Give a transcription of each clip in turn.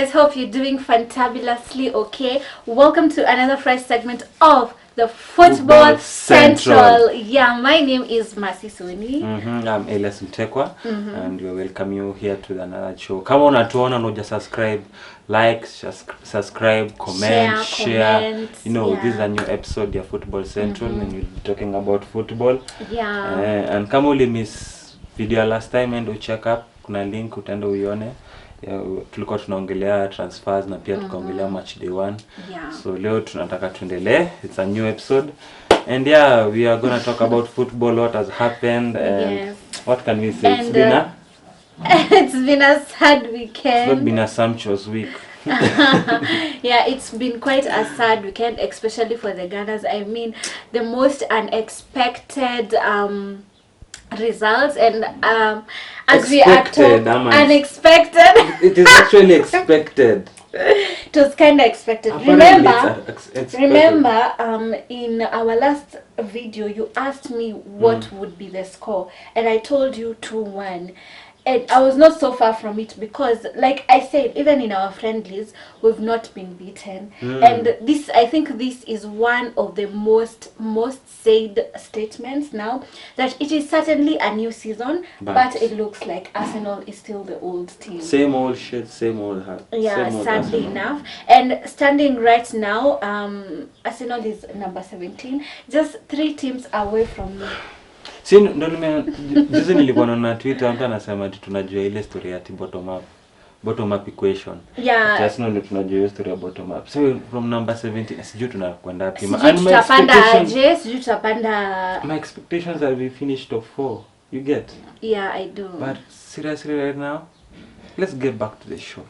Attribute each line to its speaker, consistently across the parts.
Speaker 1: guys, hope you're doing fantabulously okay. Welcome to another fresh segment of the Football Central. Yeah, my name is Masi Suni.
Speaker 2: I'm Elias Mutekwa, and we welcome you here to another show. Come on, no, just subscribe, like, subscribe, comment, share. You know, this is a new episode of Football Central, and we'll be talking about football.
Speaker 1: Yeah.
Speaker 2: And kama uli miss video last time, and check up, kuna link utaenda uione. Tulikuwa tunaongelea transfers na pia tukaongelea Matchday 1.
Speaker 1: Yeah.
Speaker 2: So leo tunataka tuendelee. It's a new episode. And yeah, we are going to talk about football, what has happened, and what can we say?
Speaker 1: And, it's been a sad weekend.
Speaker 2: It's not been a sumptuous week.
Speaker 1: Yeah, it's been quite a sad weekend, especially for the Gunners. I mean, the most unexpected results, and as we are told, unexpected.
Speaker 2: It is actually expected.
Speaker 1: It was kind of expected. Remember, in our last video, you asked me what would be the score, and I told you 2-1. And I was not so far from it because, like I said, even in our friendlies, we've not been beaten. And this, I think this is one of the most said statements now, that it is certainly a new season, but it looks like Arsenal is still the old team.
Speaker 2: Same old shit, same old heart.
Speaker 1: Yeah, sadly enough. And standing right now, Arsenal is number 17, just 3 teams away from me.
Speaker 2: Si ndo juzi nilikuwa na Twitter mtu anasema ati tunajua ile story ya bottom up equation.
Speaker 1: Yeah.
Speaker 2: Just know tunajua ile story ya bottom up. So from number 17 sijui tunakwenda wapi. My expectations are we finished top 4. You get?
Speaker 1: Yeah, I do.
Speaker 2: But seriously right now, let's get back to the show.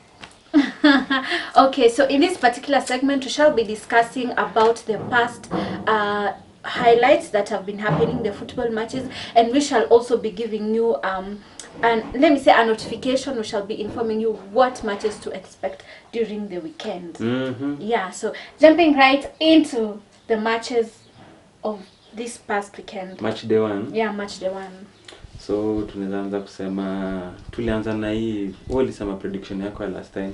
Speaker 1: Okay, so in this particular segment we shall be discussing about the past highlights that have been happening in the football matches, and we shall also be giving you and let me say a notification. We shall be informing you what matches to expect during the weekend. Yeah, so jumping right into the matches of this past weekend.
Speaker 2: Matchday 1.
Speaker 1: Yeah, Matchday 1.
Speaker 2: So tunaanza kusema, tulianza na hii ulisema prediction yako last time.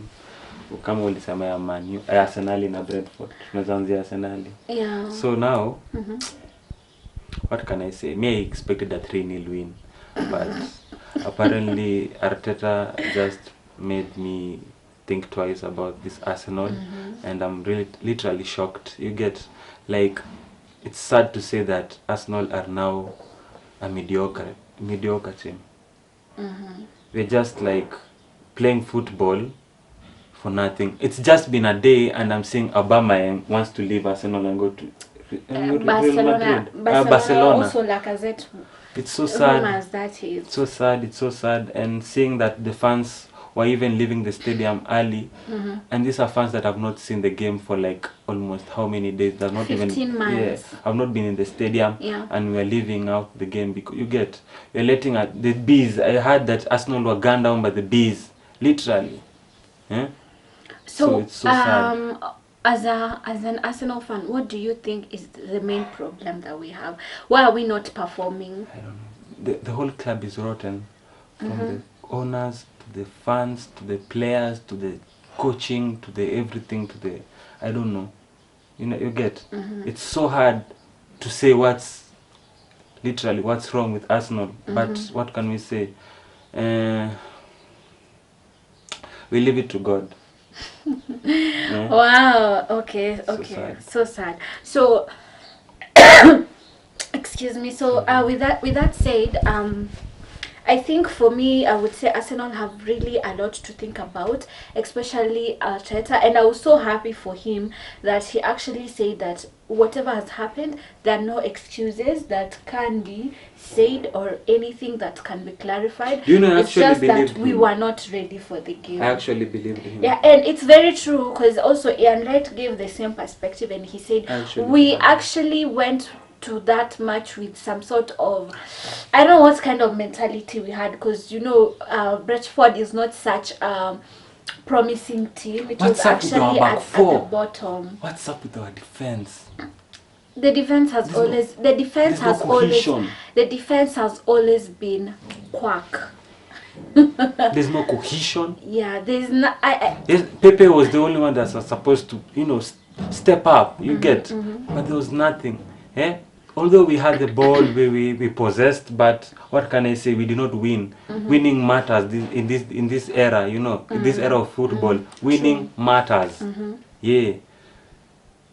Speaker 2: Kama ulisema ya Man U, Arsenal na Brentford. Tunaanzia Arsenal.
Speaker 1: Yeah.
Speaker 2: So now, what can I say? Me, I expected a 3-0 win, but apparently Arteta just made me think twice about this Arsenal, and I'm really literally shocked. You get, like, it's sad to say that Arsenal are now a mediocre team. They're just like playing football for nothing. It's just been a day, and I'm seeing Obama wants to leave Arsenal and go to
Speaker 1: Barcelona. Also, Lacazette.
Speaker 2: It's so sad.
Speaker 1: It's
Speaker 2: so sad. And seeing that the fans were even leaving the stadium early, and these are fans that have not seen the game for like almost how many days? They're not
Speaker 1: 15 months.
Speaker 2: Yeah, have not been in the stadium, and we're leaving out the game because you're letting out the bees. I heard that Arsenal were gunned down by the bees, literally. Yeah. So it's so sad.
Speaker 1: As an Arsenal fan, what do you think is the main problem that we have? Why are we not performing?
Speaker 2: I don't know. The whole club is rotten, from the owners to the fans to the players to the coaching to the everything to the I don't know. You know, you get. It's so hard to say what's wrong with Arsenal. But what can we say? We leave it to God.
Speaker 1: Wow. Okay. So sad. So excuse me. So with that said, I think for me, I would say Arsenal have really a lot to think about, especially Arteta, and I was so happy for him that he actually said that whatever has happened, there are no excuses that can be said or anything that can be clarified.
Speaker 2: Do you know,
Speaker 1: it's just that we were not ready for the game.
Speaker 2: I actually believed him.
Speaker 1: Yeah, and it's very true, because also Ian Wright gave the same perspective, and he said we actually went to that match with some sort of, I don't know what kind of mentality we had, because you know Brentford is not such a promising team. It was actually at the bottom.
Speaker 2: What's up with our defense?
Speaker 1: The defense has always been quack.
Speaker 2: There's no cohesion.
Speaker 1: Yeah, there's not.
Speaker 2: Yes, Pepe was the only one that was supposed to, step up. You get, but there was nothing. Eh? Although we had the ball, we possessed, but what can I say? We did not win. Winning matters in this era. In this era of football, winning matters. Yeah.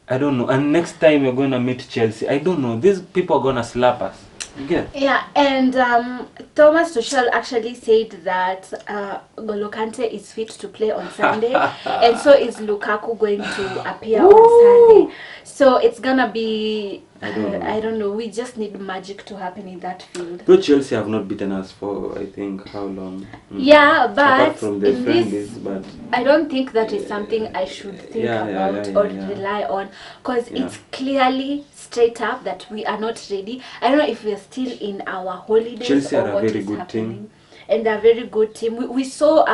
Speaker 2: I don't know. And next time you're gonna meet Chelsea, I don't know. These people are gonna slap us. You get?
Speaker 1: Yeah, and Thomas Tuchel actually said that N'Golo Kante is fit to play on Sunday, and so is Lukaku going to appear on Sunday. So it's gonna be. I don't know. We just need magic to happen in that field.
Speaker 2: Though Chelsea have not beaten us for, I think, how long?
Speaker 1: Yeah, but
Speaker 2: apart from the friendlies, but
Speaker 1: I don't think that is something I should think about or rely on, because it's clearly straight up that we are not ready. I don't know if we're still in our holidays.
Speaker 2: Chelsea
Speaker 1: or
Speaker 2: are
Speaker 1: what
Speaker 2: a very
Speaker 1: is
Speaker 2: good
Speaker 1: happening.
Speaker 2: team.
Speaker 1: And they're a very good team. We saw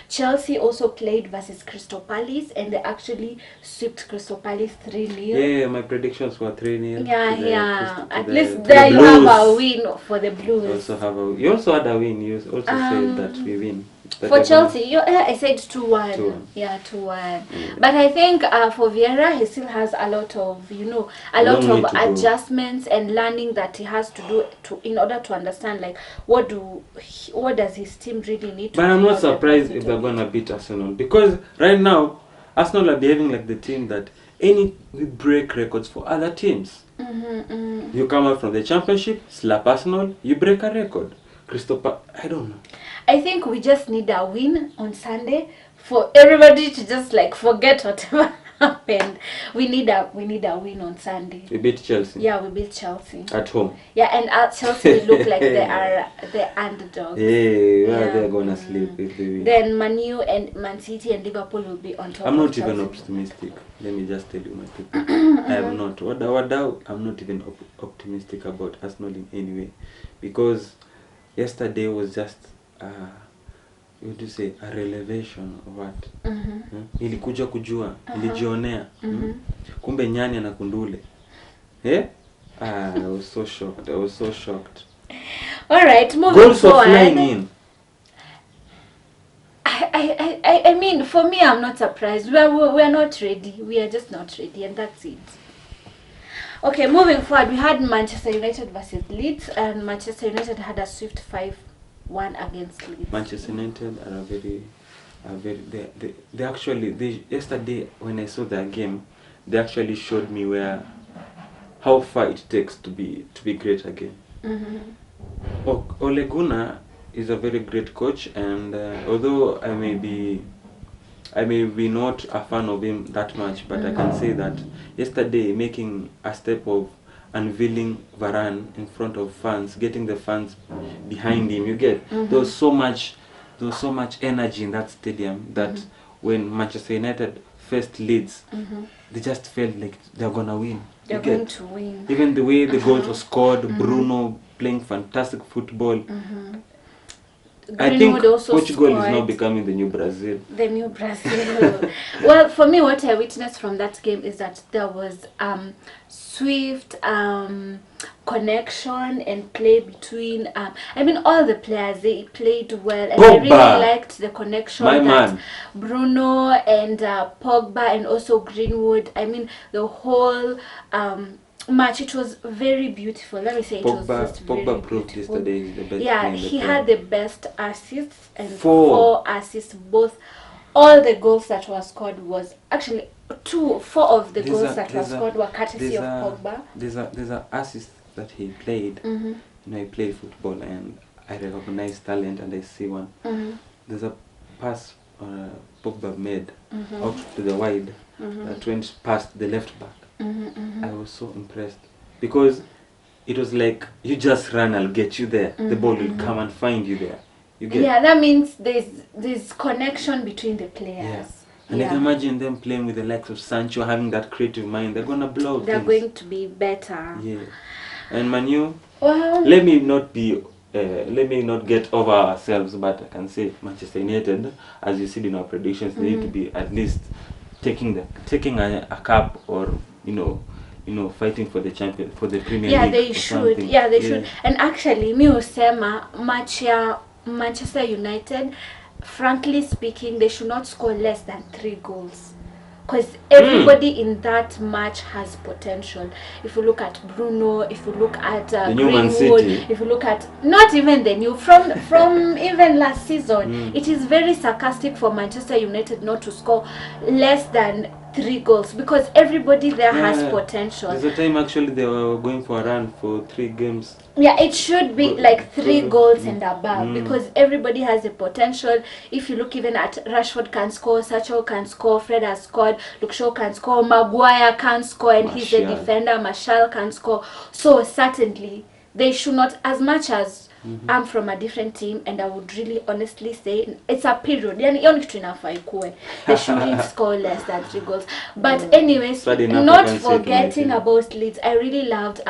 Speaker 1: Chelsea also played versus Crystal Palace, and they actually swept Crystal Palace 3-0.
Speaker 2: Yeah, my predictions were 3-0.
Speaker 1: Yeah. At least there you have a win for the Blues.
Speaker 2: You also had a win. You also said that we win.
Speaker 1: For Chelsea, I said 2-1. Yeah, 2-1. But I think for Vieira, he still has a lot of, a lot of adjustments and learning that he has to do in order to understand, like, what does his team really need to do.
Speaker 2: But I'm not surprised if they're gonna beat Arsenal, because right now Arsenal are behaving like the team that we break records for other teams. You come out from the championship, slap Arsenal, you break a record. I don't know.
Speaker 1: I think we just need a win on Sunday for everybody to just like forget whatever happened. We need a win on Sunday.
Speaker 2: We beat Chelsea.
Speaker 1: Yeah, we beat Chelsea
Speaker 2: at home.
Speaker 1: Yeah, and at Chelsea look like they are the underdogs.
Speaker 2: They're gonna sleep if they win.
Speaker 1: Then Man U and Man City and Liverpool will be on top.
Speaker 2: I'm not even optimistic. Let me just tell you, my people. I am not. I'm not even optimistic about Arsenal in any way, because yesterday was just what do you say, a revelation of what? Ilikuja kujua, ilijionea. Kumbe nyani na kundule. I was so shocked.
Speaker 1: All right, moving
Speaker 2: Goals
Speaker 1: forward.
Speaker 2: Goals flying in.
Speaker 1: I mean, for me, I'm not surprised. We're not ready. We are just not ready, and that's it. Okay, moving forward, we had Manchester United versus Leeds, and Manchester United had a swift 5-1 against Leeds.
Speaker 2: Manchester United are yesterday when I saw their game, they actually showed me how far it takes to be great again. Ole Gunnar is a very great coach, and although I may be not a fan of him that much, but I can say that yesterday making a step of unveiling Varane in front of fans, getting the fans behind him, you get there was so much energy in that stadium that when Manchester United faced Leeds, they just felt like they're gonna win.
Speaker 1: They're going to win.
Speaker 2: Even the way the goals were scored, Bruno playing fantastic football. I think Portugal is now becoming the new Brazil.
Speaker 1: The new Brazil. Well, for me, what I witnessed from that game is that there was swift connection and play between. All the players, they played well, and I really liked the connection Bruno and Pogba and also Greenwood. I mean, the whole match, it was very beautiful. Let me say it was just very
Speaker 2: Pogba proved
Speaker 1: beautiful.
Speaker 2: yesterday is the best.
Speaker 1: Yeah, he had the best assists and 4 assists. All the goals that were scored was actually 4 of the goals that were scored were courtesy of Pogba.
Speaker 2: There's a assist that he played. He played football, and I recognize talent, and I see one. There's a pass Pogba made out to the wide that went past the left back. I was so impressed, because it was like, you just run, I'll get you there. The ball will come and find you there.
Speaker 1: That means there's connection between the players.
Speaker 2: And I can imagine them playing with the likes of Sancho, having that creative mind. They're gonna blow.
Speaker 1: They're going to be better.
Speaker 2: Yeah. And Man U,
Speaker 1: well,
Speaker 2: let me not get over ourselves, but I can say Manchester United, as you said in our predictions, they need to be at least taking a cup, or fighting for the champion, for the Premier League.
Speaker 1: They should. They should. And actually, mi usema match ya Manchester United, frankly speaking, they should not score less than 3 goals. Because everybody in that match has potential. If you look at Bruno, if you look at Greenwood, if you look at not even the new from even last season, it is very sarcastic for Manchester United not to score less than 3 goals because everybody there has potential.
Speaker 2: There's a time actually they were going for a run for 3 games.
Speaker 1: Yeah, it should be like 3 goals and above because everybody has a potential. If you look even at Rashford can score, Sancho can score, Fred has scored, Luke Shaw can score, Maguire can score, and he's a defender, Martial can score. So certainly they should not, as much as I'm from a different team and I would really honestly say it's a period. They shouldn't score less than 3 goals. But anyways, not forgetting about Leeds, I really loved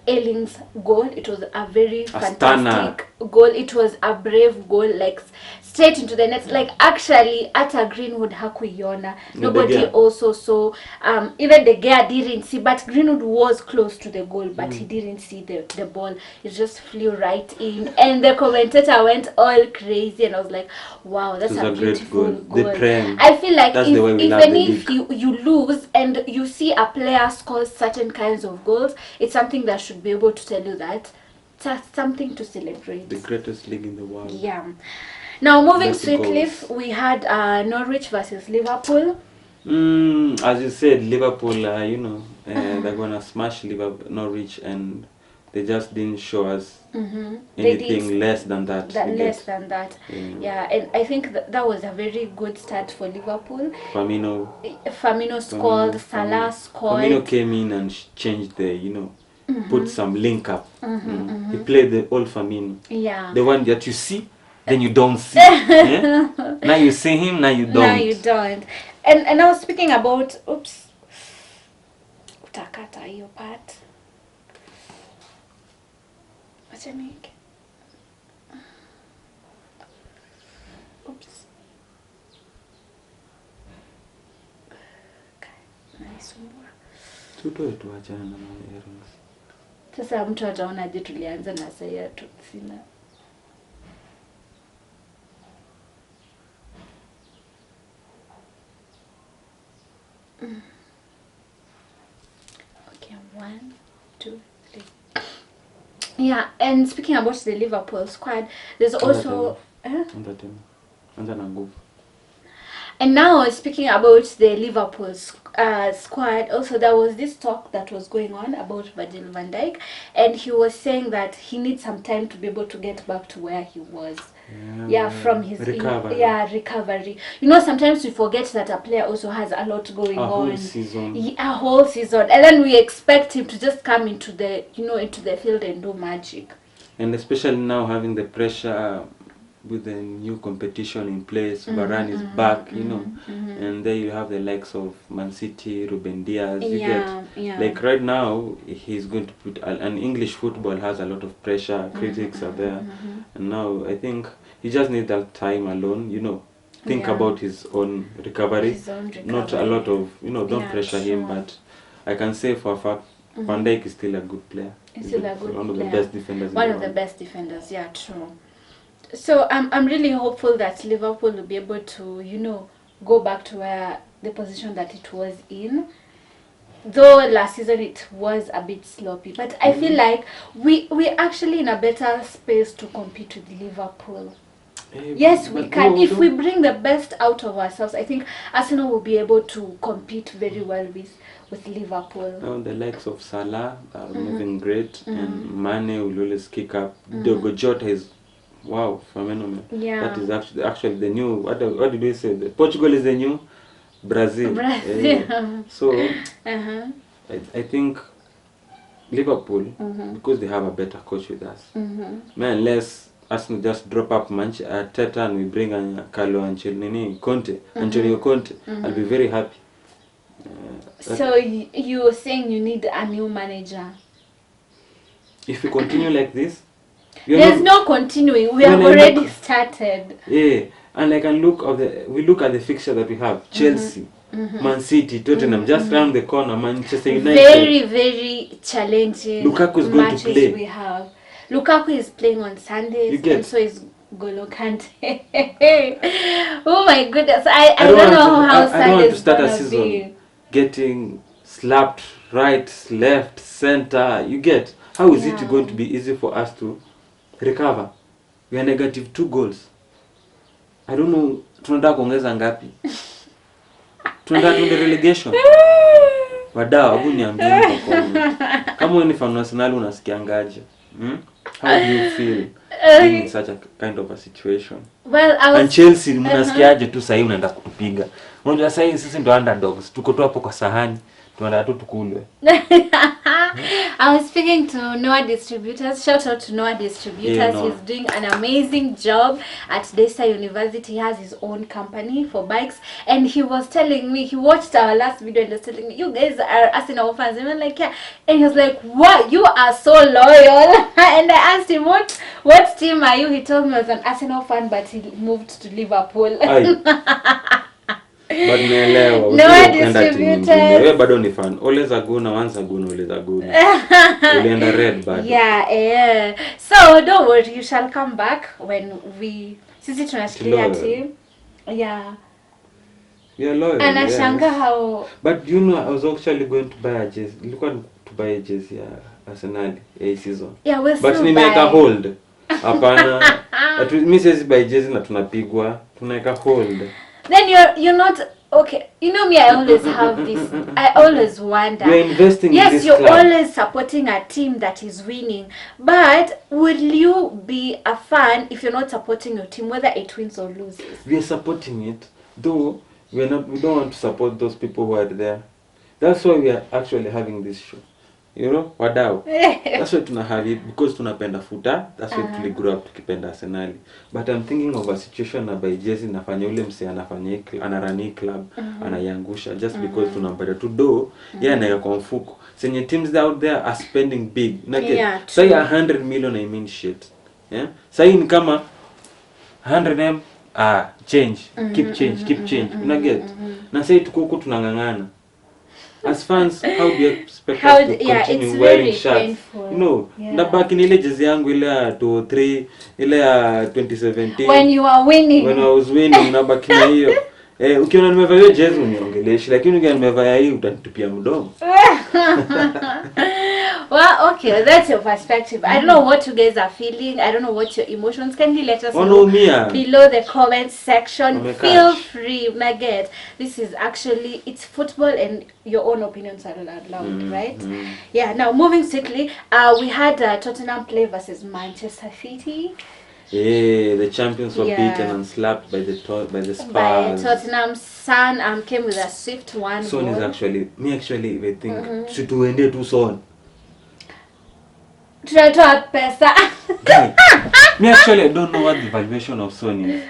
Speaker 1: Erling's goal. It was a very fantastic goal. It was a brave goal, like straight into the net. Like actually, Ata Greenwood hakuiona. Nobody also saw. Even the guy didn't see. But Greenwood was close to the goal, but he didn't see the ball. It just flew right in, and the commentator went all crazy. And I was like, "Wow, that's a beautiful goal." I feel like even if you lose and you see a player score certain kinds of goals, it's something that should be able to tell you that it's something to celebrate.
Speaker 2: The greatest league in the world.
Speaker 1: Yeah. Now moving swiftly, we had Norwich versus Liverpool.
Speaker 2: As you said, Liverpool, they're gonna smash Norwich, and they just didn't show us anything less than that.
Speaker 1: Yeah, and I think that was a very good start for Liverpool.
Speaker 2: Firmino
Speaker 1: scored, Salah scored.
Speaker 2: Firmino came in and changed the, put some link up. He played the old Firmino.
Speaker 1: Yeah.
Speaker 2: The one that you see, then you don't see. Yeah? Now you see him, now you don't.
Speaker 1: Now you don't. And I was speaking about, utakata hiyo part. Wacha niweke.
Speaker 2: Tutoe tuachane na earrings.
Speaker 1: Sasa mtu ataona je tulianza na saya tu sina. Okay, 1, 2, 3. Yeah, and speaking about the Liverpool squad, there's also and now speaking about the Liverpool squad, also there was this talk that was going on about Virgil Van Dyke, and he was saying that he needs some time to be able to get back to where he was. From his recovery. Sometimes we forget that a player also has a lot going on. A whole season, and then we expect him to just come into the into the field and do magic.
Speaker 2: And especially now having the pressure with the new competition in place, Varane is back, and there you have the likes of Man City, Ruben Diaz. Like right now, he's going to put, and English football has a lot of pressure, critics are there, and now I think he just needs that time alone, think about his own recovery, not a lot of, don't pressure him, but I can say for a fact, Van Dijk is still a good player.
Speaker 1: He's still a good player.
Speaker 2: One of the best defenders.
Speaker 1: One of the best defenders, yeah, true. So I'm really hopeful that Liverpool will be able to, go back to where the position that it was in. Though last season it was a bit sloppy, but I feel like we're actually in a better space to compete with Liverpool. Yes, we can. If we bring the best out of ourselves, I think Arsenal will be able to compete very well with Liverpool.
Speaker 2: Now the likes of Salah are moving great, and Mane will always kick up. Diogo Jota is phenomenal. Yeah. That is actually the new, what did we say? Portugal is the new Brazil. So I think Liverpool, because they have a better coach with us, unless Arsenal just drop up Arteta and we bring Carlo Ancelotti, Antonio Conte, I'll be very happy.
Speaker 1: So you're saying you need a new manager?
Speaker 2: If we continue like this,
Speaker 1: there's no continuing. We have already started.
Speaker 2: Yeah, and I can we look at the fixture that we have: Chelsea, Man City, Tottenham, just round the corner, Manchester United.
Speaker 1: Very, very challenging
Speaker 2: Lukaku is going to play.
Speaker 1: We have. Lukaku is playing on Sundays,
Speaker 2: You get?
Speaker 1: and so is Golo Kante. Oh my goodness, I don't know how
Speaker 2: I don't want to
Speaker 1: Sundays
Speaker 2: start a
Speaker 1: gonna
Speaker 2: season
Speaker 1: be.
Speaker 2: getting slapped right, left, center. You get? How is it
Speaker 1: Yeah.
Speaker 2: going to be easy for us to recover? We are negative 2 goals. I don't know, tunataka kuongeza ngapi? Tunataka tuende relegation. Wadau, hebu niambieni kwa comment. Kama wewe ni fan wa Arsenal unasikiangaje? How do you feel being in such a kind of a situation?
Speaker 1: Well, I was...
Speaker 2: And Chelsea mnasikiaje tu sasa unaenda kutupiga? Unajua sasa sisi ndio underdogs. Tuko tu hapo kwa sahani. Tunaenda tu tukulwe.
Speaker 1: I was speaking to Noah Distributors. Shout out to Noah Distributors.
Speaker 2: Yeah, Noah.
Speaker 1: He's doing an amazing job at Desa University. He has his own company for bikes, and he was telling me, he watched our last video and was telling me, you guys are Arsenal fans. And I'm like, yeah. And he was like, what? You are so loyal. And I asked him, what team are you? He told me he was an Arsenal fan, but he moved to Liverpool.
Speaker 2: But naelewa
Speaker 1: Noah Distributors.
Speaker 2: Wewe bado ni fan. Always a guna, once a guna, always a guna. Ulienda red bado.
Speaker 1: Yeah. So don't worry, you shall come back when we sisi tunashikilia team. Yeah.
Speaker 2: We are loyal.
Speaker 1: Anashanga yes. How.
Speaker 2: But you know, I was actually going to buy a jersey. Nilikuwa to buy a jersey ya Arsenal a season.
Speaker 1: Yeah, we'll
Speaker 2: but nimeweka hold. Hapana. Mimi siwezi buy jersey na tunapigwa. Tunaweka hold.
Speaker 1: Then you're not okay. You know me, I always have this. I always wonder.
Speaker 2: You're investing
Speaker 1: yes,
Speaker 2: in this
Speaker 1: you're
Speaker 2: club.
Speaker 1: always supporting a team that is winning. But will you be a fan if you're not supporting your team, whether it wins or loses?
Speaker 2: We are supporting it, though we don't want to support those people who are there. That's why we are actually having this show. You know, wadau. That's why tuna have it because tunapenda futa. That's why we grew up tukipenda Arsenal. But I'm thinking of a situation na by Jesse nafanya ule mse anafanya anarani club anayangusha just because tunampata tu do yeye anaweka kwa mfuko. Senye teams out there are spending big.
Speaker 1: Yeah,
Speaker 2: say 100 million I mean shit. Yeah? Say ni kama 100 change, keep change. Unaget? Na say tuko huko tunangangana. As fans, how do you expect us to continue wearing shirts?
Speaker 1: Painful.
Speaker 2: You know, nabaki ni ile jezi yangu ile ya 2003, ile ya 2017.
Speaker 1: When you are winning.
Speaker 2: When I was winning, nabaki na hiyo. Ukiona nimevaa hiyo jezi uniongeleshi, lakini ukiona nimevaa hii utanitupia mdomo.
Speaker 1: Well, okay, that's your perspective. I don't know what you guys are feeling. I don't know what your emotions. Kindly let us know below the comment section. Feel free, Nugget. This is actually, it's football and your own opinions are allowed, right? Yeah, now moving quickly, we had Tottenham play versus Manchester City.
Speaker 2: Yeah, the champions were beaten and slapped by the Spurs.
Speaker 1: By Tottenham. Son came with a swift one.
Speaker 2: Son is actually, I think, should do end too Son.
Speaker 1: Tunatoa pesa.
Speaker 2: Me actually I don't know what the valuation of Son is.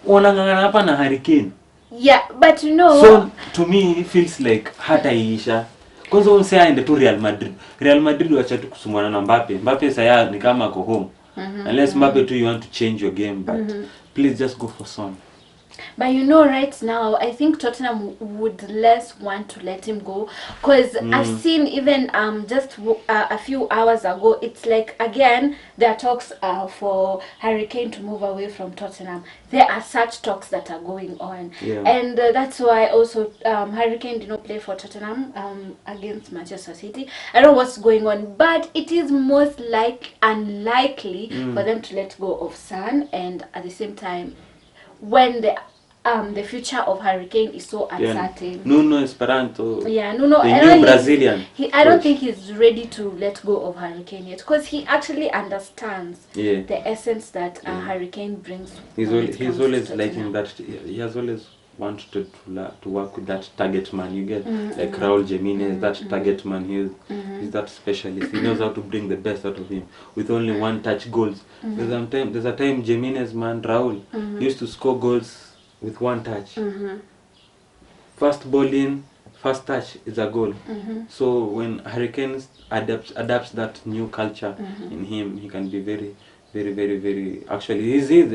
Speaker 2: Wanangangana hapa na Hurricane.
Speaker 1: Yeah, but you know.
Speaker 2: Son to me feels like hataisha. Kwanza unse aende tu Real Madrid. Real Madrid wacha tu kusumana na Mbappe. Mbappe saya ni kama ako home. Unless Mbappe too you want to change your game, but please just go for Son.
Speaker 1: But you know, right now, I think Tottenham would less want to let him go. Because I've seen even just a few hours ago, it's like, again, there are talks for Hurricane to move away from Tottenham. There are such talks that are going on.
Speaker 2: Yeah.
Speaker 1: And that's why also Hurricane did not play for Tottenham against Manchester City. I don't know what's going on, but it is most unlikely for them to let go of Son. And at the same time, when the future of Hurricane is so uncertain.
Speaker 2: Nuno Esperanto.
Speaker 1: Yeah, Nuno.
Speaker 2: The new Brazilian.
Speaker 1: I don't think he's ready to let go of Hurricane yet, because he actually understands the essence that Hurricane brings.
Speaker 2: He's always liking that. He has always wanted to work with that target man. You get like Raul Jimenez, that target man. He's that specialist. He knows how to bring the best out of him with only one touch goals. There's a time Jimenez man Raul used to score goals with one touch. First ball in, first touch is a goal. So when Hurricanes adapts that new culture in him, he can be very, very, very, very. Actually,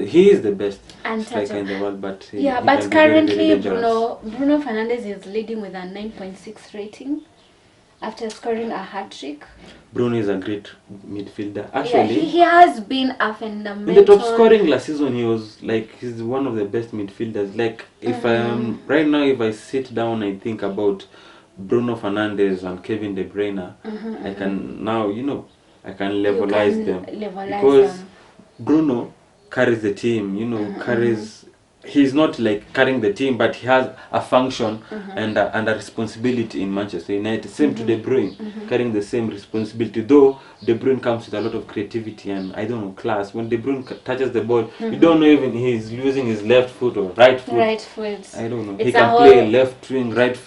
Speaker 2: he is the best striker in the world. But
Speaker 1: but currently Bruno Fernandes is leading with a 9.6 rating. after scoring a hat-trick.
Speaker 2: Bruno is a great midfielder.
Speaker 1: Yeah,
Speaker 2: Actually,
Speaker 1: he has been a fundamental.
Speaker 2: in the top scoring last season, he was like, he's one of the best midfielders. Like, if right now, if I sit down and think about Bruno Fernandes and Kevin De Bruyne, I can now, I can levelize them. Because Bruno carries the team, carries, he's not like carrying the team, but he has a function and a responsibility in Manchester United. Same to De Bruyne, carrying the same responsibility, though De Bruyne comes with a lot of creativity and, I don't know, class. When De Bruyne touches the ball, you don't know even he's using his left foot or right foot.
Speaker 1: Right foot.
Speaker 2: I don't know. He can play left wing, right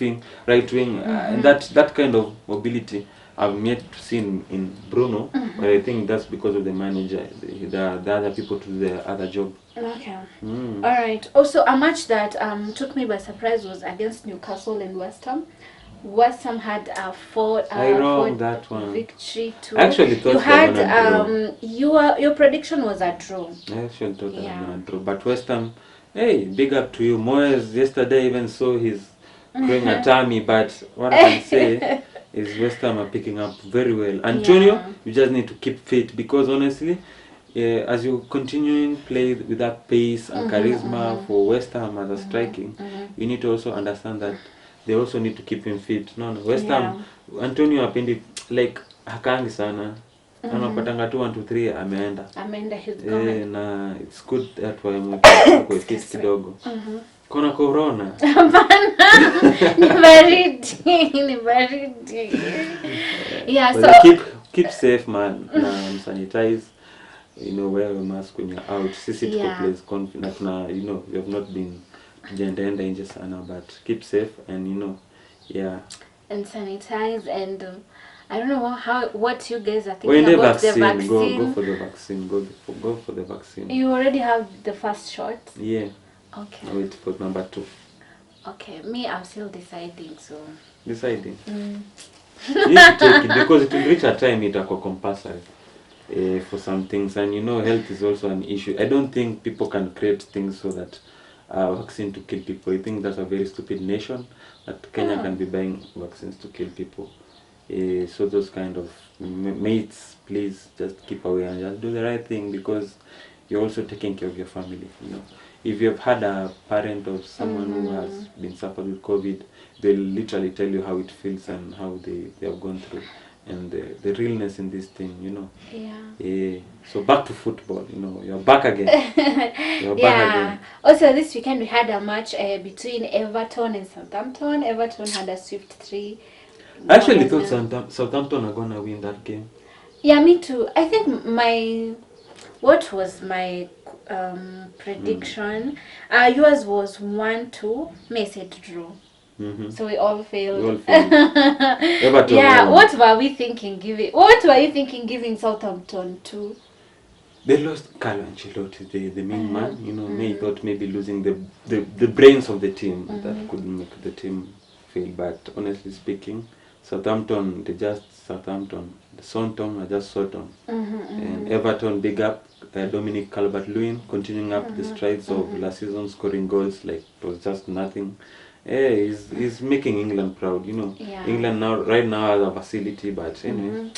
Speaker 2: wing, and that kind of mobility I've yet to see in Bruno, but I think that's because of the manager, the other people to do the other job.
Speaker 1: Okay. All right. Also, a match that took me by surprise was against Newcastle and West Ham. West Ham had a 4
Speaker 2: that one.
Speaker 1: victory too.
Speaker 2: I actually thought
Speaker 1: you had your prediction was a draw.
Speaker 2: I actually thought they were gonna draw, but West Ham, hey, big up to you. Moyes yesterday even saw his growing a tummy, but what I can say is West Ham are picking up very well. Antonio, you just need to keep fit, because honestly, as you continuing play with that pace and charisma for West Ham as a striking, you need to also understand that they also need to keep him fit. No, West Ham, Antonio apendi like hakangi sana. Anapatanga 2 1 2 3 ameenda.
Speaker 1: He's gone.
Speaker 2: Na it's good that why mko fit kidogo. Kona corona.
Speaker 1: Ni baridi. Yeah, so
Speaker 2: keep safe, man. Sanitize. Wear a mask when you're out. Sisi tuko place confident na you have not been enda nje sana, but keep safe and
Speaker 1: and sanitize, and I don't know what you guys are thinking about the vaccine.
Speaker 2: Go for the vaccine. Go for the vaccine.
Speaker 1: You already have the first shot?
Speaker 2: Yeah.
Speaker 1: Okay.
Speaker 2: I wait for number 2.
Speaker 1: Okay, me, I'm still deciding. So
Speaker 2: deciding. You need to take it, because it will reach a time it will compulsory for some things, and health is also an issue. I don't think people can create things so that vaccine to kill people. I think that's a very stupid nation that Kenya can be buying vaccines to kill people. So those kind of mates, please just keep away and just do the right thing, because you're also taking care of your family. If you've had a parent or someone who has been suffered with COVID, they'll literally tell you how it feels and how they have gone through, and the realness in this thing, Yeah. So back to football, you're back again. You're back again.
Speaker 1: Also, this weekend we had a match between Everton and Southampton. Everton had a swift 3.
Speaker 2: I actually thought Southampton are gonna win that game.
Speaker 1: Yeah, me too. I think what was my prediction? Yours was 1-2. Me said draw. So we all failed.
Speaker 2: Everton
Speaker 1: yeah. What were you thinking giving Southampton to?
Speaker 2: They lost Carlo Ancelotti, the main man. May thought maybe losing the brains of the team that could make the team fail. But honestly speaking, Southampton, they just Southampton. The Southampton are just Southampton. And Everton, big up Dominic Calvert-Lewin, continuing up the strides of last season, scoring goals like it was just nothing. He's making England proud, England right now has a facility, but anyway,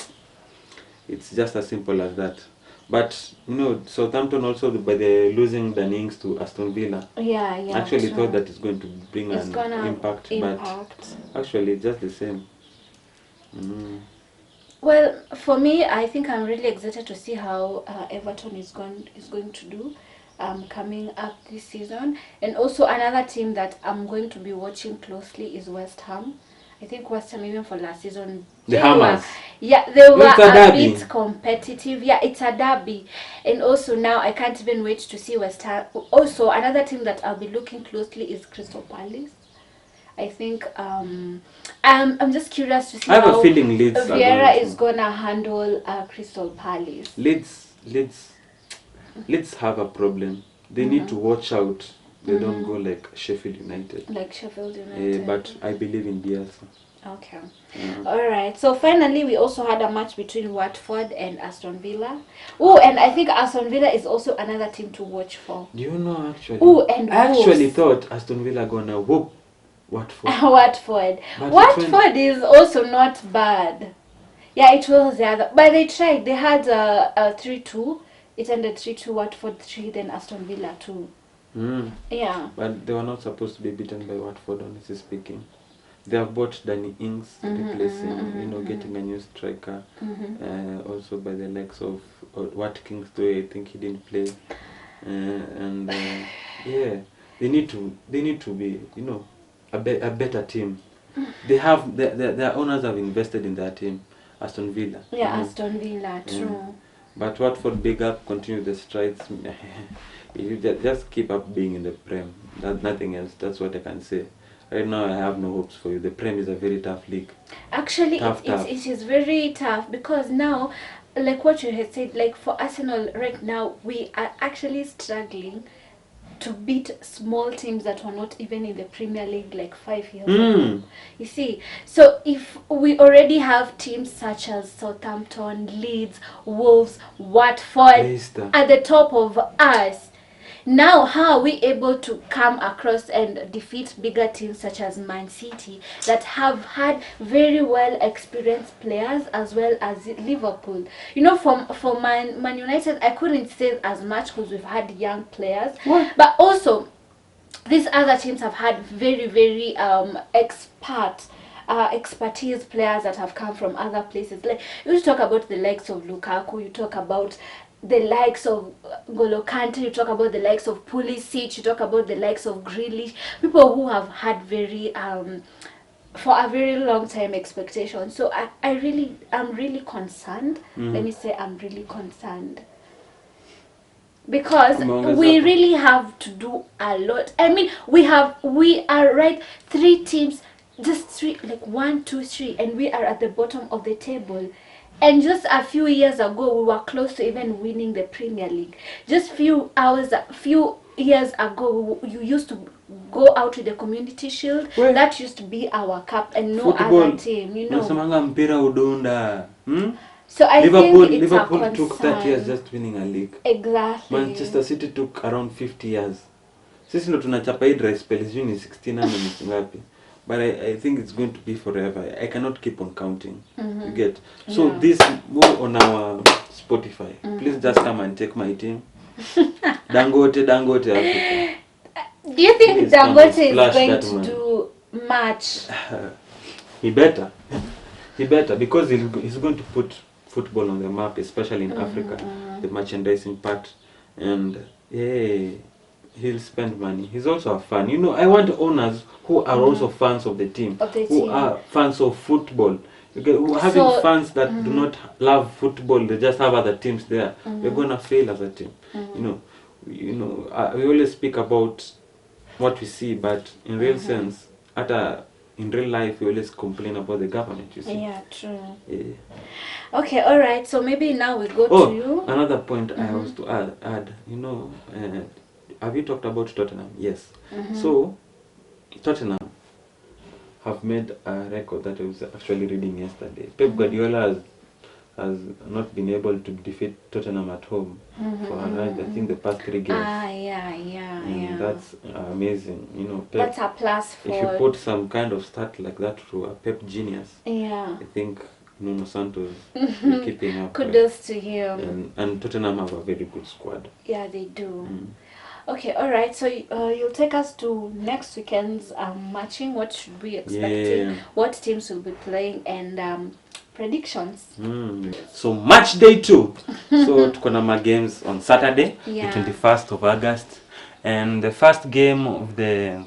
Speaker 2: it's just as simple as that. But Southampton also, by the losing the Ings to Aston Villa, actually thought that it's going to bring an impact, but actually it's just the same.
Speaker 1: Well, for me, I think I'm really excited to see how Everton is going to do coming up this season. And also another team that I'm going to be watching closely is West Ham. I think West Ham, even for last season,
Speaker 2: they were
Speaker 1: a bit competitive. Yeah, it's a derby. And also now I can't even wait to see West Ham. Also, another team that I'll be looking closely is Crystal Palace. I think I'm just curious to see
Speaker 2: how a feeling Leeds
Speaker 1: Vieira is gonna handle Crystal Palace.
Speaker 2: Leeds have a problem. They need to watch out. They don't go like Sheffield United. But I believe in Bielsa.
Speaker 1: Okay. Alright. So finally we also had a match between Watford and Aston Villa. Oh, and I think Aston Villa is also another team to watch for.
Speaker 2: Do you know actually?
Speaker 1: Oh, and
Speaker 2: I actually thought Aston Villa gonna whoop Watford.
Speaker 1: Watford.
Speaker 2: But
Speaker 1: Watford is also not bad. Yeah, it was the other, but they tried. They had a 3-2. It ended 3-2. Watford 3, then Aston Villa 2. Yeah.
Speaker 2: But they were not supposed to be beaten by Watford, honestly speaking. They have bought Danny Ings, replacing, getting a new striker. Also by the likes of Watkins, though I think he didn't play. Yeah, they need to be, a better team. They have their owners have invested in their team, Aston Villa.
Speaker 1: Yeah, Aston Villa, true.
Speaker 2: But Watford, big up, continue the strides. You just keep up being in the Prem. Nothing else. That's what I can say. Right now, I have no hopes for you. The Prem is a very tough league.
Speaker 1: Actually, it is very tough because now, like what you had said, like for Arsenal right now, we are actually struggling to beat small teams that were not even in the Premier League like 5 years ago. You see, so if we already have teams such as Southampton, Leeds, Wolves, Watford
Speaker 2: Leicester
Speaker 1: at the top of us, now how are we able to come across and defeat bigger teams such as Man City that have had very well experienced players, as well as Liverpool? For Man United, I couldn't say as much because we've had young players.
Speaker 2: What?
Speaker 1: But also these other teams have had very, very expertise players that have come from other places. Like you talk about the likes of Lukaku, you talk about the likes of Golo Kante, you talk about the likes of Pulisic, you talk about the likes of Grealish, people who have had very for a very long time expectation. So I'm really concerned. Let me say I'm really concerned. Because we really have to do a lot. I mean, we are right, 3 teams, just 3, like 1, 2, 3, and we are at the bottom of the table. And just a few years ago, we were close to even winning the Premier League. Just few years ago, you used to go out with the Community Shield.
Speaker 2: Well,
Speaker 1: that used to be our cup, and no
Speaker 2: football,
Speaker 1: other team, So I
Speaker 2: Liverpool
Speaker 1: think it's
Speaker 2: Liverpool took 30 years just winning a league.
Speaker 1: Exactly.
Speaker 2: Manchester City took around 50 years. Sisi ndo tunachapa hii dry spell is 16 na ngapi. But I think it's going to be forever. I cannot keep on counting. You get? So this more on our Spotify. Please just come and take my team. Dangote Africa.
Speaker 1: Do you think
Speaker 2: Please
Speaker 1: Dangote is going to
Speaker 2: man.
Speaker 1: do much?
Speaker 2: He better because he's going to put football on the map, especially in Africa, the merchandising part, and he'll spend money. He's also a fan. I want owners who are also fans of the team, who are fans of football. Having fans that do not love football, they just have other teams there. We're gonna fail as a team. We always speak about what we see, but in real sense, in real life, we always complain about the government, you see.
Speaker 1: Yeah, true.
Speaker 2: Yeah.
Speaker 1: Okay, all right. So maybe now we go to you.
Speaker 2: Another point I was to add. Have you talked about Tottenham? Yes. So, Tottenham have made a record that I was actually reading yesterday. Pep Guardiola has not been able to defeat Tottenham at home for I think the past 3 games.
Speaker 1: Yeah.
Speaker 2: That's amazing. Pep,
Speaker 1: that's a plus for.
Speaker 2: If you put some kind of stat like that to a Pep genius,
Speaker 1: I
Speaker 2: think Nuno Santos is keeping up.
Speaker 1: Kudos to him.
Speaker 2: And Tottenham have a very good squad.
Speaker 1: Yeah, they do. Okay, all right. So you'll take us to next weekend's matching. What should we expecting? What teams will be playing, and predictions.
Speaker 2: So match day 2. So tuko na games on Saturday, the 21st of August, and the first game of the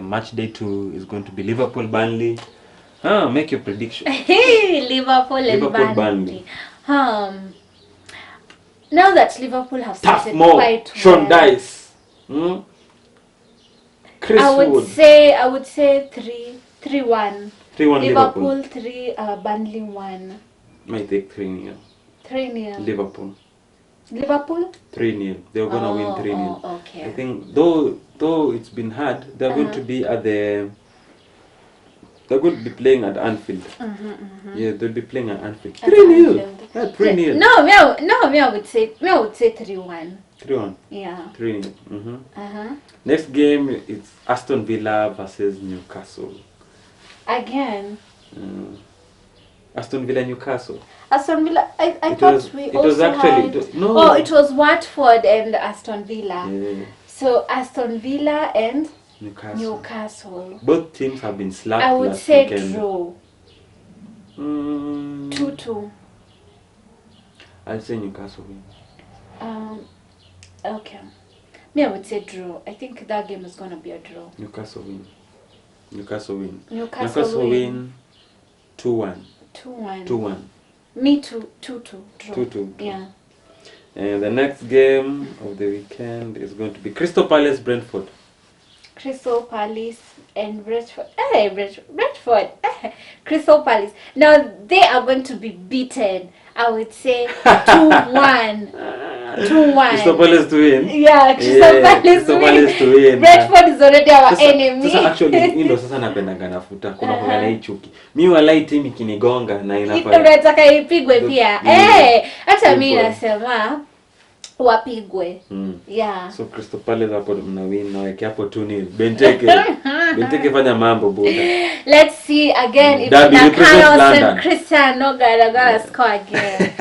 Speaker 2: match day 2 is going to be Liverpool Burnley. Make your prediction.
Speaker 1: Liverpool and Burnley. Now that Liverpool have started quite well.
Speaker 2: Sean Dice. Chris
Speaker 1: I would say 3-1.
Speaker 2: 3-1
Speaker 1: Liverpool 3, Burnley 1.
Speaker 2: Might take 3-0.
Speaker 1: 3-0.
Speaker 2: Liverpool
Speaker 1: 3-0.
Speaker 2: They're gonna win 3-0.
Speaker 1: Okay.
Speaker 2: I think though it's been hard, they're going to be at the They're going to be playing at Anfield. Yeah, they'll be playing at Anfield. 3-0. Yeah, 3-0.
Speaker 1: No, me I would say 3-1.
Speaker 2: 3-1.
Speaker 1: Yeah.
Speaker 2: 3-0. Next game is Aston Villa versus Newcastle.
Speaker 1: Again.
Speaker 2: Aston Villa, Newcastle.
Speaker 1: Aston Villa. I
Speaker 2: It
Speaker 1: thought
Speaker 2: was-
Speaker 1: we
Speaker 2: it
Speaker 1: also
Speaker 2: was actually-
Speaker 1: had.
Speaker 2: it was- no.
Speaker 1: Oh, it was Watford and Aston Villa.
Speaker 2: Yeah.
Speaker 1: So Aston Villa and
Speaker 2: Newcastle. Both teams have been slapped
Speaker 1: I would
Speaker 2: last
Speaker 1: say
Speaker 2: weekend.
Speaker 1: draw.
Speaker 2: 2-2.
Speaker 1: 2-2.
Speaker 2: I'll say Newcastle win.
Speaker 1: Okay. Me, I would say draw. I think that game is gonna be a draw.
Speaker 2: Newcastle win. Newcastle win.
Speaker 1: Newcastle
Speaker 2: win. 2-1.
Speaker 1: 2-1.
Speaker 2: 2-1.
Speaker 1: Me too. 2-2. Draw.
Speaker 2: 2-2.
Speaker 1: Yeah.
Speaker 2: And the next game of the weekend is going to be Crystal Palace Brentford.
Speaker 1: Crystal Palace and Brentford. Hey, Brentford. Crystal Palace. Now they are going to be beaten. I would say 2-1. 2-1.
Speaker 2: Crystal Palace to win.
Speaker 1: Yeah, Crystal Palace
Speaker 2: to win.
Speaker 1: Brentford is already our enemy.
Speaker 2: Sasa actually ndo sasa napendanga nafuta kuna kuna na chuki. Mimi walai timu ikinigonga na inafanya.
Speaker 1: Unataka ipigwe pia. Hata mimi nasema wapigwe. Yeah.
Speaker 2: So Crystal Palace hapo mna win na weke hapo 2-0. Benteke fanya mambo boda.
Speaker 1: Let's see again if Carlos and Cristiano gonna score again.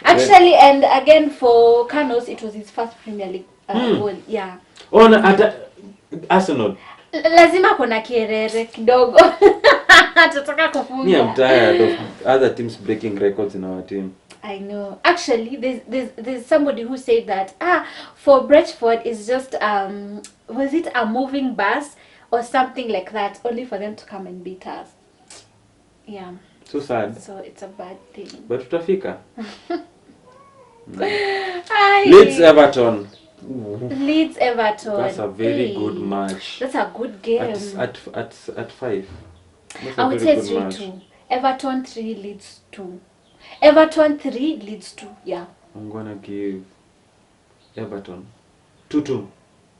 Speaker 1: Actually, and again for Carlos, it was his first Premier League goal. Yeah.
Speaker 2: On at Arsenal.
Speaker 1: Lazima kuna kierere kidogo. Tutaka kufunga.
Speaker 2: Me, I'm tired of other teams breaking records in our team.
Speaker 1: I know. Actually, there's somebody who said that for Brentford is just was it a moving bus or something like that, only for them to come and beat us. Yeah.
Speaker 2: So sad.
Speaker 1: So it's a bad thing.
Speaker 2: But tutafika. Leeds Everton.
Speaker 1: Leeds Everton.
Speaker 2: That's a very good match.
Speaker 1: That's a good game.
Speaker 2: At 5. That's
Speaker 1: I would say 3-2. Everton 3, Leeds 2. Everton 3, Leeds 2. Yeah.
Speaker 2: I'm gonna give Everton 2-2.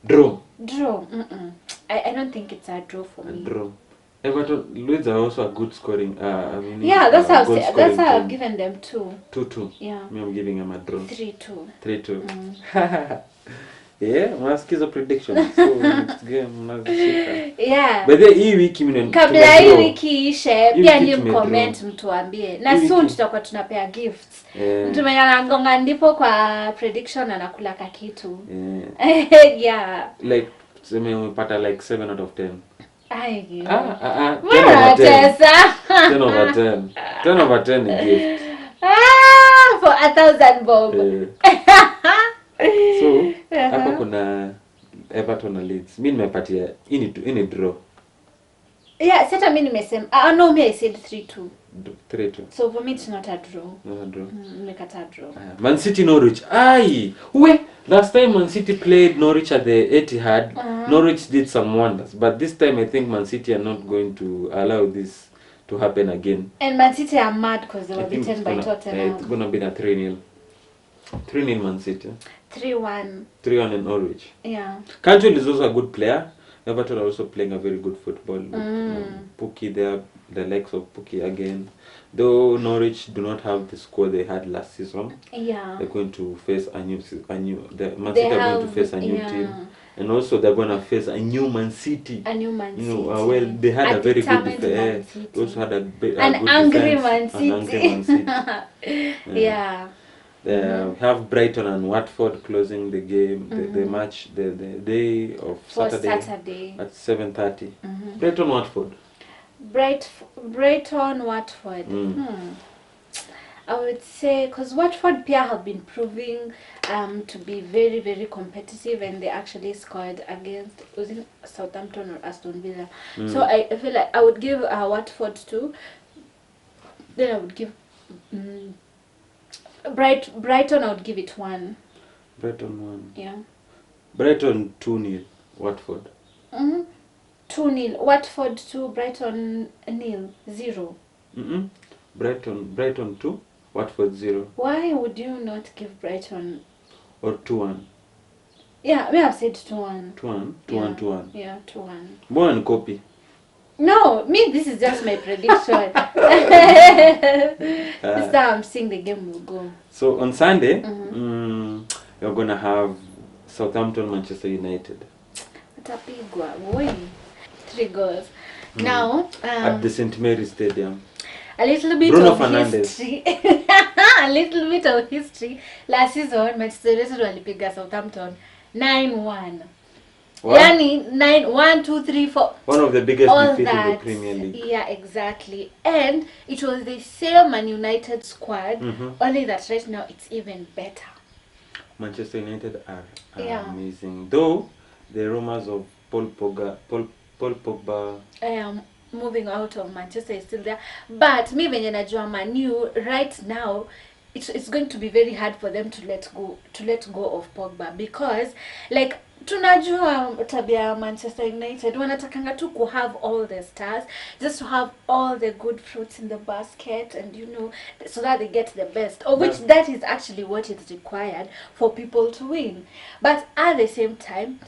Speaker 2: Draw.
Speaker 1: Draw. I don't think it's a draw for me.
Speaker 2: Draw. Everton, Leeds are also a good scoring.
Speaker 1: Yeah, that's how I've given them 2.
Speaker 2: 2-2.
Speaker 1: Yeah.
Speaker 2: Me, I'm giving them a draw.
Speaker 1: 3-2.
Speaker 2: 3-2. Yeah, mnasikiza predictions. So next game mnazishika.
Speaker 1: Yeah.
Speaker 2: But then hii wiki mimi
Speaker 1: kabla hii wiki ishe pia ni mcomment mtuambie. Na soon tutakuwa tunapea gifts. Mtu mwenye anagonga ndipo kwa prediction anakula kitu. Yeah.
Speaker 2: Like tuseme umepata like 7 out of 10.
Speaker 1: 10
Speaker 2: over 10. 10 over 10 is gift.
Speaker 1: For 1,000 bob.
Speaker 2: So, hapa kuna Everton na Leeds. Mimi nimepatia ini draw.
Speaker 1: Yeah, sasa mimi nimesema no, me I said 3-2.
Speaker 2: 3-2.
Speaker 1: So for me it's not a draw.
Speaker 2: Not a draw.
Speaker 1: Nimekata draw.
Speaker 2: Man City Norwich. Last time Man City played Norwich at the Etihad, Norwich did some wonders. But this time I think Man City are not going to allow this to happen again.
Speaker 1: And Man City are mad because they were beaten by Tottenham.
Speaker 2: It's going to be a 3-0. 3-0 Man City.
Speaker 1: 3-1.
Speaker 2: 3-1 in Norwich.
Speaker 1: Yeah.
Speaker 2: Cantwell is also a good player. Everton are also playing a very good football. Pukki there, the likes of Pukki again. Though Norwich do not have the squad they had last season.
Speaker 1: Yeah.
Speaker 2: They're going to face the Man City are going to face a new team. And also they're going to face a new Man City.
Speaker 1: A new Man City.
Speaker 2: Well, they had a very good defense. They also had
Speaker 1: an angry Man City.
Speaker 2: An angry Man City.
Speaker 1: Yeah.
Speaker 2: We have Brighton and Watford closing the game, the match, the day of Saturday at 7:30. Brighton Watford.
Speaker 1: Brighton Watford. I would say because Watford pia have been proving to be very, very competitive, and they actually scored against Southampton or Aston Villa. So I feel like I would give Watford 2. Then I would give Brighton. I would give it 1.
Speaker 2: Brighton 1.
Speaker 1: Yeah.
Speaker 2: Brighton 2-0. Watford.
Speaker 1: 2-0. Watford 2. Brighton 0.
Speaker 2: Brighton 2. Watford 0.
Speaker 1: Why would you not give Brighton?
Speaker 2: Or 2-1.
Speaker 1: Yeah, we have said 2-1.
Speaker 2: 2-1. 2-1. 2-1.
Speaker 1: Yeah, 2-1.
Speaker 2: More than copy.
Speaker 1: No, me, this is just my prediction. This time I'm seeing the game will go.
Speaker 2: So on Sunday, you're gonna have Southampton, Manchester United.
Speaker 1: Atapigwa, boy. 3 goals. Now,
Speaker 2: at the St. Mary's Stadium.
Speaker 1: A little bit
Speaker 2: Bruno
Speaker 1: of
Speaker 2: Fernandes.
Speaker 1: history. A little bit of history. Last season, Manchester United walipiga Southampton 9-1. Yani 1, 2, 3, 4.
Speaker 2: One of the biggest defeats in the Premier League.
Speaker 1: Yeah, exactly. And it was the same Man United squad, only that right now it's even better.
Speaker 2: Manchester United are amazing. Though the rumors of Paul Pogba
Speaker 1: moving out of Manchester is still there. But me venye najua Man U right now, it's going to be very hard for them to let go of Pogba, because like tunajua tabia Manchester United wanatakanga tu to have all the stars, just to have all the good fruits in the basket, and you know, so that they get the best, of which that is actually what is required for people to win. But at the same time,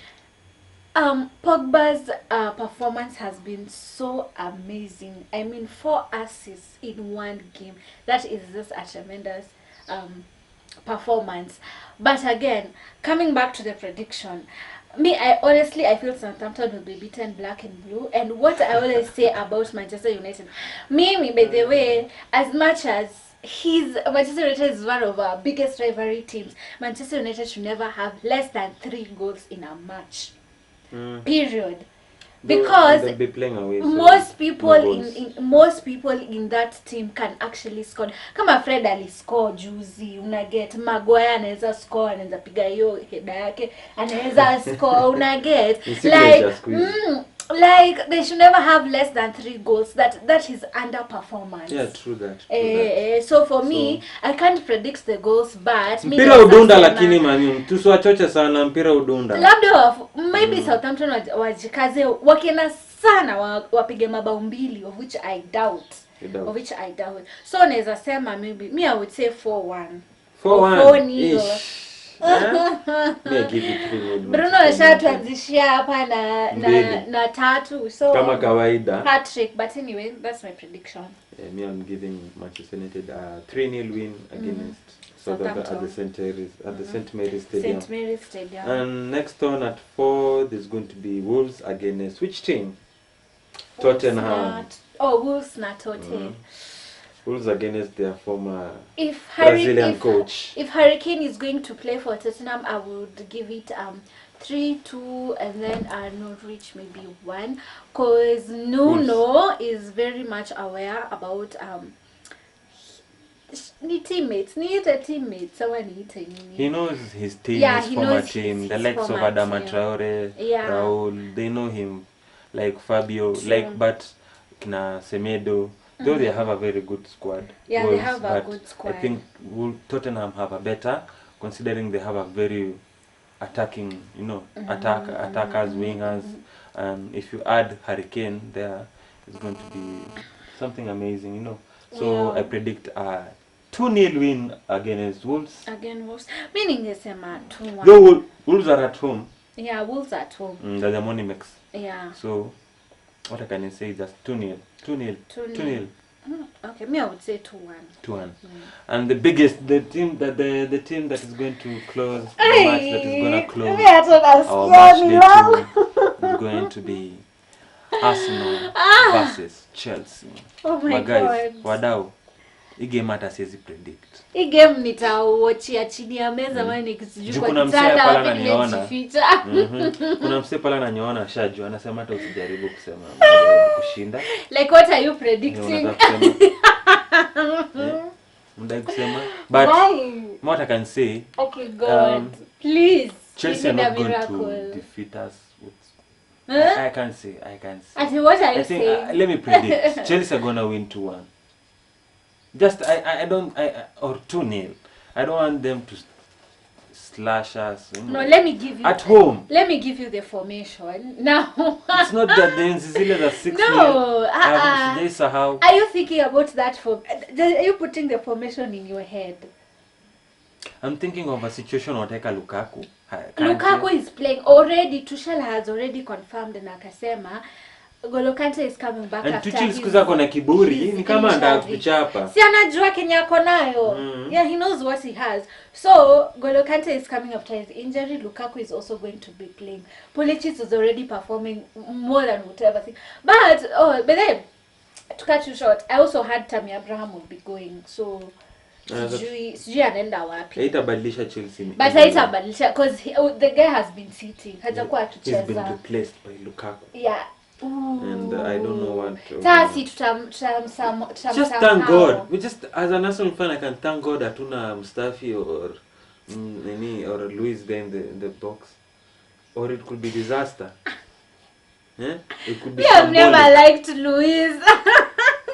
Speaker 1: Pogba's performance has been so amazing. I mean, 4 assists in 1 game. That is just a tremendous performance. But again, coming back to the prediction, me, I feel Southampton will be beaten black and blue. And what I always say about Manchester United, me by the way, as much as Manchester United is one of our biggest rivalry teams, Manchester United should never have less than 3 goals in a match. Period. Because
Speaker 2: they'll be playing away, so
Speaker 1: most people in that team can actually score. Kama Fred aliscore juzi, unaget Maguire anaweza score, anaweza piga hiyo header yake, anaweza score, unaget like they should never have less than 3 goals. That is underperformance.
Speaker 2: Yeah, true that.
Speaker 1: So for me, I can't predict the goals, but
Speaker 2: mpira udunda lakini Man tusiwachoche sana, mpira udunda.
Speaker 1: Labda maybe Southampton wajikaze wakina sana wapige mabao 2, of which I doubt. So naweza sema maybe me I would say 4-1. 4-0. Bruno ashatuanzishia hapa na 3, so
Speaker 2: kama kawaida
Speaker 1: hat-trick. But anyway, that's my prediction.
Speaker 2: Me, I'm giving Manchester United a 3-0 win against Southampton at the St. Mary's Stadium.
Speaker 1: St. Mary's Stadium.
Speaker 2: And next on at 4, there's going to be Wolves against which team? Tottenham.
Speaker 1: Wolves na Tottenham.
Speaker 2: Wolves against their former Brazilian coach.
Speaker 1: If Hurricane is going to play for Tottenham, I would give it 3-2, and then Norwich maybe 1, because Nuno is very much aware about teammates.
Speaker 2: He knows his team, his former team, the likes of Adama Traore, Raul. They know him, like Fabio, but Kina Semedo. Though they have a very good squad.
Speaker 1: Yeah, Wolves, they have a good squad.
Speaker 2: I think Tottenham have a better, considering they have a very attacking, attackers, wingers. And if you add Hurricane there, it's going to be something amazing, So I predict a 2-0 win against Wolves.
Speaker 1: Meaning they say 2-1.
Speaker 2: Though Wolves are at home.
Speaker 1: Yeah, Wolves at home.
Speaker 2: They're the money mix.
Speaker 1: Yeah.
Speaker 2: So what I can say is just 2-0. 2-0.
Speaker 1: Okay, me I would say 2-1.
Speaker 2: And the team that is going to close the match that is going to close our match day 2 is going to be Arsenal versus Chelsea.
Speaker 1: Oh my
Speaker 2: guys,
Speaker 1: God.
Speaker 2: Wadau, hii game hata siwezi predict.
Speaker 1: Hii game nitawatchia chini ya meza maana nikisijui kwa kitanda wapi nimejificha.
Speaker 2: Kuna msee pala ananiona shaju anasema hata usijaribu kusema kushinda.
Speaker 1: Like what are you predicting?
Speaker 2: Mdai kusema. But what I can say,
Speaker 1: okay, God, please.
Speaker 2: Chelsea are not going to defeat us with I can say.
Speaker 1: I see, what are you saying?
Speaker 2: Let me predict. Chelsea are gonna win 2-1. Just or 2-0. I don't want them to slash us.
Speaker 1: No, let me give you
Speaker 2: at home.
Speaker 1: Let me give you the formation now.
Speaker 2: It's not that the Nzizile the 6-0.
Speaker 1: No. Are you thinking about that are you putting the formation in your head?
Speaker 2: I'm thinking of a situation wateka Lukaku.
Speaker 1: Lukaku is playing already. Tuchel has already confirmed na akasema Golo Kante is coming back
Speaker 2: and
Speaker 1: after
Speaker 2: Tuchel sikuza kona kiburi ni kama anataka kuchapa.
Speaker 1: Si anajua Kenya ako nayo. Yeah, he knows what he has. So Golo Kante is coming after his injury. Lukaku is also going to be playing. Pulisic is already performing more than whatever thing. But then to cut you short, I also heard Tammy Abraham will be going. So sijui anaenda wapi.
Speaker 2: Haitabadilisha Chelsea.
Speaker 1: But haitabadilisha because the guy has been sitting. Hajakuwa akicheza.
Speaker 2: He's been replaced by Lukaku.
Speaker 1: Yeah.
Speaker 2: Ooh. And I don't know what.
Speaker 1: Just
Speaker 2: thank God. We just, as an Arsenal fan, I can thank God that Tuna Mustafi or Luis there in the box, or it could be disaster. Yeah, it could be.
Speaker 1: I've never liked Luis.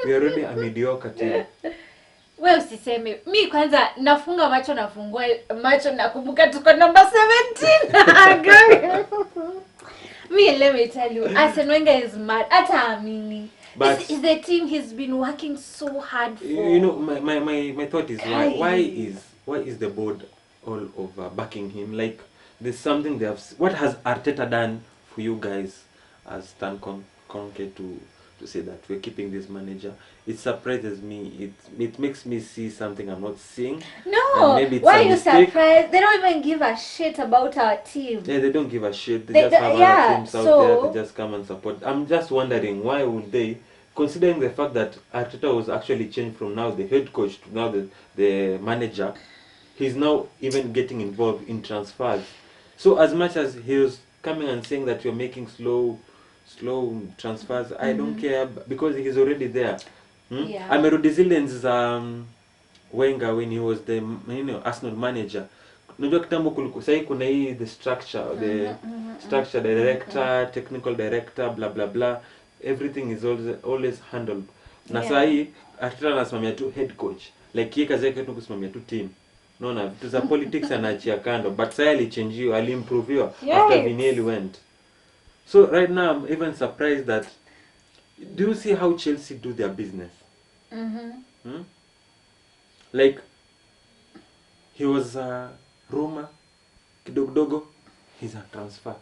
Speaker 2: We are already a mediocre team.
Speaker 1: Wewe usiseme. Mi kwanza nafunga macho nafungua macho nakumbuka tuko number 17. Me, let me tell you, Arsene Wenger is mad. Ata but this is the team he's been working so hard for.
Speaker 2: You know, my thought is why is the board all over backing him? Like there's something they have. What has Arteta done for you guys as Stan Kroenke to say that we're keeping this manager? It surprises me. It makes me see something I'm not seeing.
Speaker 1: No,
Speaker 2: maybe it's
Speaker 1: why are you surprised? They don't even give a shit about our team.
Speaker 2: Yeah, they don't give a shit. They just have other teams out there. They just come and support. I'm just wondering why would they, considering the fact that Arteta was actually changed from now the head coach to now the manager, he's now even getting involved in transfers. So as much as he was coming and saying that you're making slow transfers, I don't care because he's already there.
Speaker 1: Yeah.
Speaker 2: Amerudi Zillens Wenger when he was the Arsenal manager. Unajua kitambo kulikuwa sasa kuna hii the structure structure director, technical director, blah blah blah, everything is always handled. Na sasa hii Arteta anasimamia tu head coach. Like yeye kazi yake tu kusimamia tu team. Unaona vitu za politics anaachia kando, but sasa alichangiwa, alimproviwa after Vinelli went. So right now I'm even surprised that, do you see how Chelsea do their business? Like he was Roma, kidogo, he's a transfer.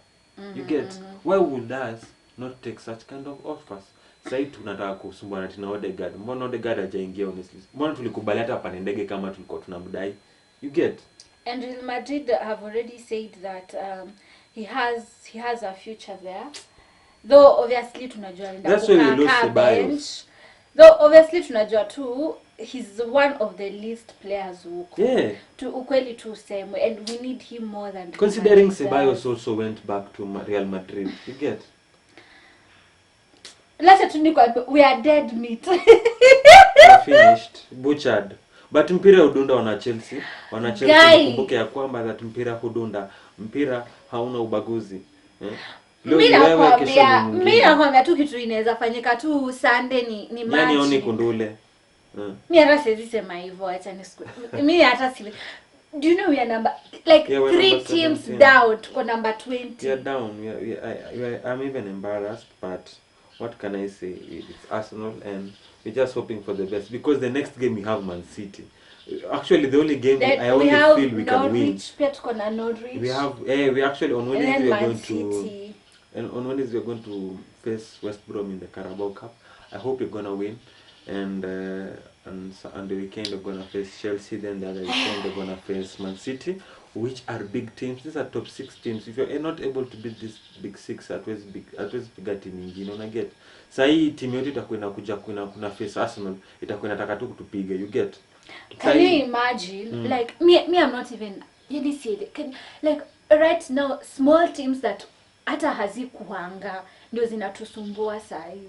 Speaker 2: You get why would us not take such kind of offers? Sasa tunataka kusumbana tena Odegaard. Mbona Odegaard hajaingia honestly? Mbona tulikubali hata hapa ndege kama tulikuwa tunamdai? You get?
Speaker 1: And Real Madrid have already said that he has a future there. Though obviously tunajua
Speaker 2: that's why we lose Ceballos.
Speaker 1: Though obviously tunajua too he's one of the least players who to ukweli tu same, and we need him more than
Speaker 2: considering Ceballos also went back to Real Madrid. You get?
Speaker 1: We are dead meat.
Speaker 2: Finished, butchered. But mpira hudunda wana Chelsea kumbuke ya kwamba that mpira hudunda, mpira hauna ubaguzi.
Speaker 1: Mimi nakwambia tu kitu inaweza fanyika tu Sunday ni match.
Speaker 2: Yani oni kundule.
Speaker 1: Mimi hata siwezi sema hivyo, acha nisikue. Mimi hata si, do you know we are number like 3 teams down to number 20.
Speaker 2: We are down. I'm even embarrassed, but what can I say? It's Arsenal and we're just hoping for the best because the next game we have Man City. Actually the only game I only feel we can win.
Speaker 1: Norwich.
Speaker 2: We have we actually on Wednesday we are going to on Wednesday we're going to face West Brom in the Carabao Cup. I hope we're gonna win, and on the weekend we're gonna face Chelsea. Then the other weekend we're gonna face Man City, which are big teams. These are top 6 teams. If you're not able to beat this big 6, at least bigger team nyingine una get. Sasa hii team yote itakuwa inakuja kuna face Arsenal, itakuwa inataka tu kutupiga. You get?
Speaker 1: Can you imagine? Like me I'm not even really see it. Like right now small teams that hata hazikuanga ndio zinatusumbua sahi.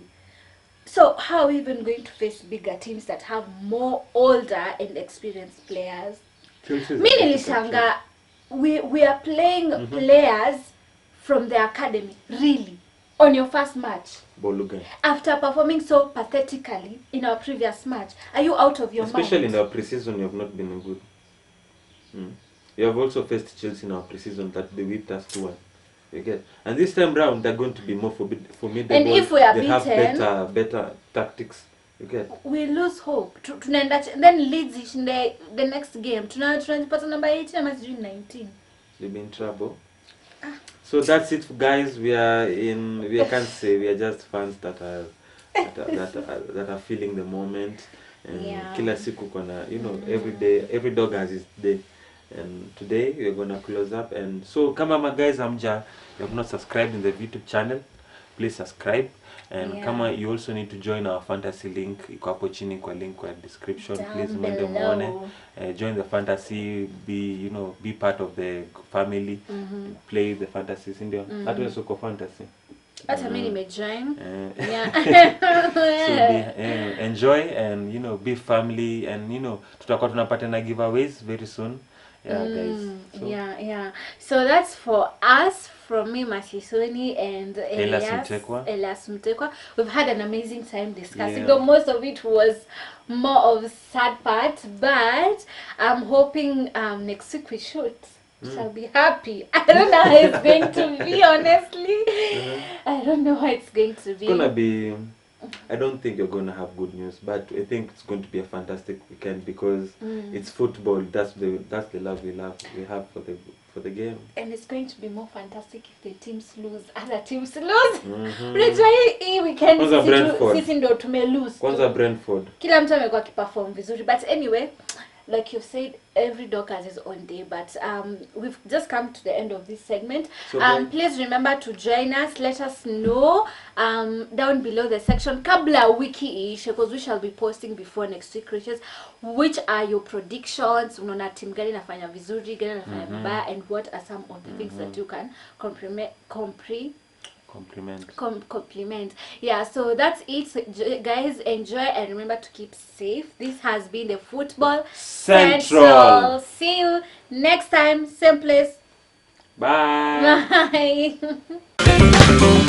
Speaker 1: So how are we even going to face bigger teams that have more older and experienced players? Mimi nilishanga we are playing players from the academy, really, on your first match.
Speaker 2: Boluga.
Speaker 1: After performing so pathetically in our previous match, are you out of your
Speaker 2: mind? Especially in our pre-season, you have not been good. You have also faced Chelsea in our pre-season that they whipped us 2-1. You get? And this time round, they're going to be more formidable.
Speaker 1: And if we are
Speaker 2: they have better tactics. You get?
Speaker 1: We lose hope. Then Leeds in the next game. Tunajipata number 18 ama 19.
Speaker 2: They'll be in trouble. So that's it, guys. We can't say, we are just fans that are feeling the moment. And kila siku kona, every dog has its day. And today we're gonna close up. And so kama guys you have not subscribed in the YouTube channel, please subscribe. And kama you also need to join our fantasy link, iko hapo chini kwa link kwa description.
Speaker 1: Down
Speaker 2: please
Speaker 1: below.
Speaker 2: muone, join the fantasy, be part of the family, play the fantasy, ndio hata wewe uko fantasy.
Speaker 1: Hata mimi nimejoin.
Speaker 2: So enjoy and be family, and tutakuwa tunapatana giveaways very soon. Guys.
Speaker 1: So that's for us, from me, Masisoni, and Elias Mutekwa. We've had an amazing time discussing, though most of it was more of sad part, but I'm hoping next week we shoot. Shall be happy. I don't know how it's going to be, honestly. I don't know how it's going to be.
Speaker 2: It's gonna be, I don't think you're gonna have good news, but I think it's going to be a fantastic weekend because it's football. That's the love we have for the game.
Speaker 1: And it's going to be more fantastic if the teams lose, other teams lose. Unajua hii weekend sisi ndo tumelose.
Speaker 2: Kwanza Brentford.
Speaker 1: Kila mtu amekuwa akiperform vizuri, but anyway, like you said, every dog has his own day, but we've just come to the end of this segment. So please remember to join us. Let us know down below the section kabla wiki iishe, because we shall be posting before next week reaches. Which are your predictions? Unaona team gani nafanya vizuri, gani nafanya vibaya, and what are some of the things that you can compliment. So that's it, guys. Enjoy and remember to keep safe. This has been the Football Central. See you next time, same place.
Speaker 2: Bye.
Speaker 1: Bye.